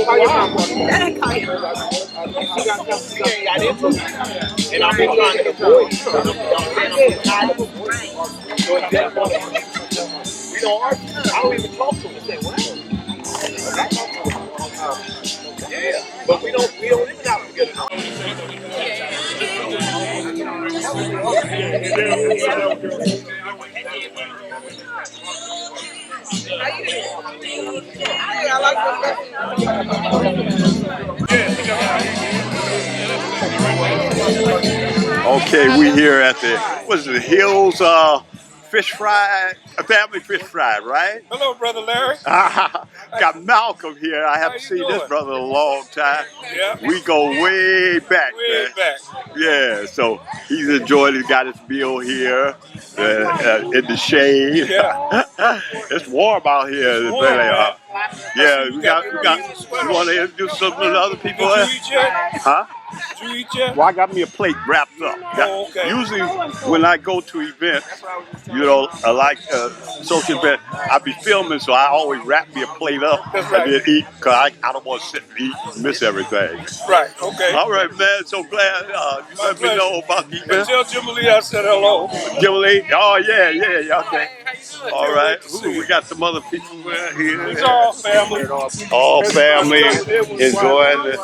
And I've been trying to avoid it. I'm tired of avoiding it. So at that point, we don't argue. I don't even talk to him and say, well, yeah, but we don't even have to get it. Okay, we here at the what's it, Hills Fish Fry, Family Fish Fry, right? Hello, Brother Larry. Got Malcolm here. I haven't seen this brother in a long time. Yeah. We go way back, man. Yeah, so he's enjoyed it. Got his meal here in the shade. Yeah. It's warm out here. It's warm, yeah, we got. You want to introduce some of the other people? Did you eat yet? Huh? Did you eat yet? Well, I got me a plate wrapped up. Oh, okay. Usually, when I go to events, you know, like social event, I be filming, so I always wrap me a plate up and then eat, because I don't want to sit and eat and miss everything. Right, okay. All right, man. So glad you let me know about the event. Tell Jimmy I said hello. Jimmy, oh, yeah, okay. All right. Ooh, we got some other people here. It's all family. All family enjoying the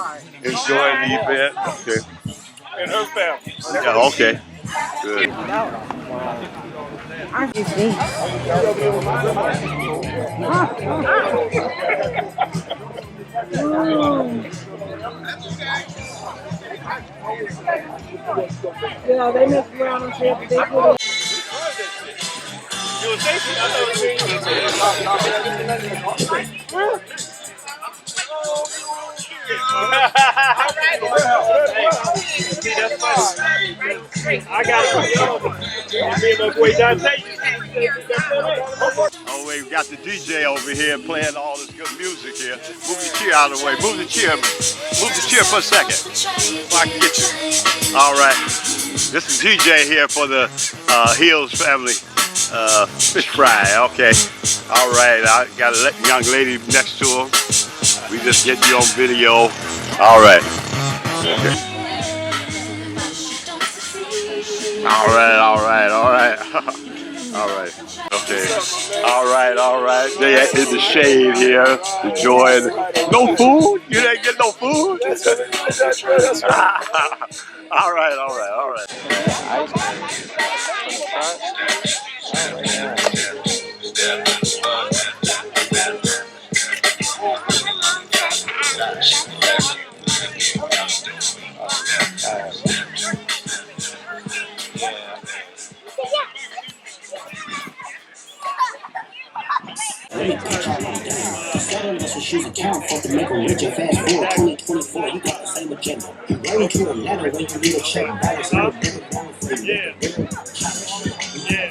event. Okay. And her family. Yeah, okay. Good. Yeah, they mess around and say they put it. I got Oh, wait, we got the DJ over here playing all this good music here. Move the chair out of the way. Move the chair for a second. So I can get you. All right. This is DJ here for the Hills Family Fish Fry. Okay. All right. I got a young lady next to him. We just get you on video. All right. Okay. All right. All right. Okay. All right. They in the shade here, enjoying. No food? You didn't get no food? All right. That's what she's account for to make a richer. Fast forward 2024, you got the same agenda. You writing to a letter when you need a check balance.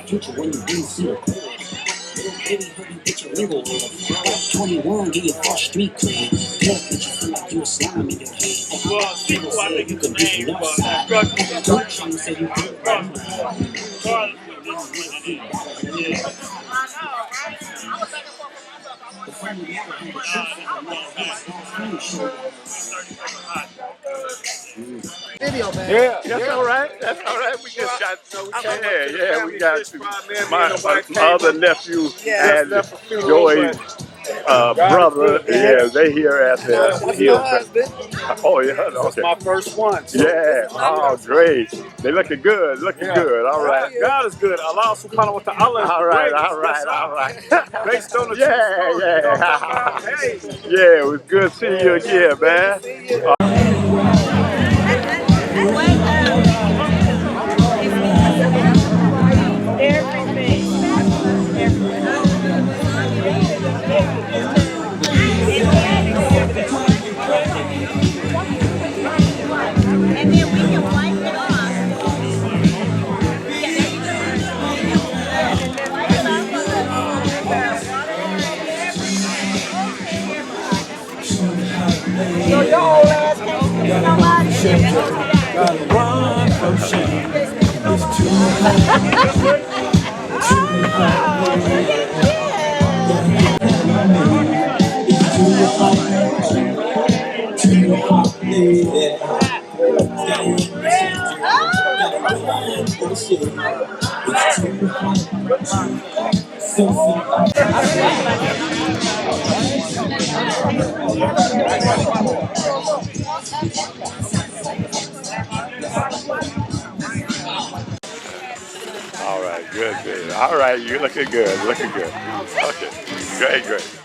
Future when you didn't see a clear. Baby, hope you get your lingo on. 21, get your first street clean. Plus, bitch, you feel like you a slime in your head. Well, people, I think you it's can the do name the north was side. Don't you say you do it right. Video, man. Yeah, that's all right. We just got, we got my other nephew and Joey's brother. Yeah, they here at the Hill. Oh, yeah, okay. My first one. Yeah, oh, great. They looking good, all right. God is good. Allah subhanahu wa ta'ala. All right. Based on the Yeah, it was good seeing you again, man. So your old ass can't see nobody. Gotta run from shame. It's too hard. It's too hard. All right, good, good. All right, you're looking good, looking good. Okay, great, great.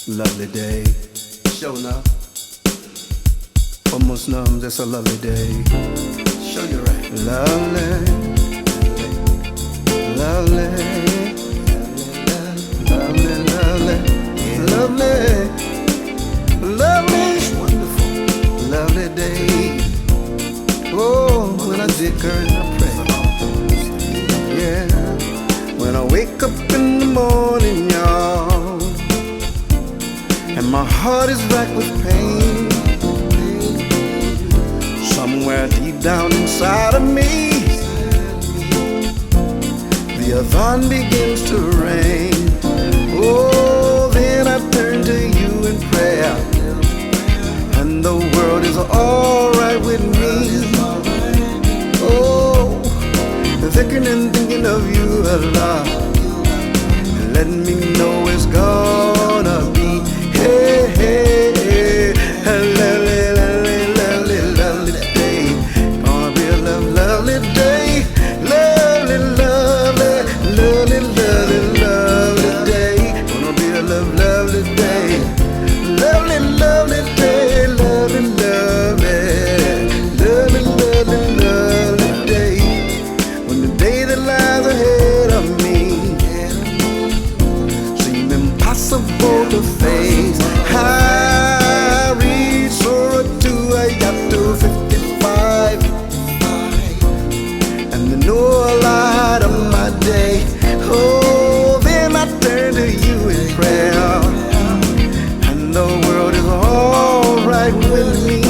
Lovely day, sure enough. For most of them, just a lovely day. Show you right. Lovely, lovely, lovely, lovely, lovely, lovely, wonderful, lovely day. Oh, when I dig her and I pray. Yeah, when I wake up in the morning, y'all. And my heart is racked with pain. Somewhere deep down inside of me, the Avon begins to rain. Oh, right with me.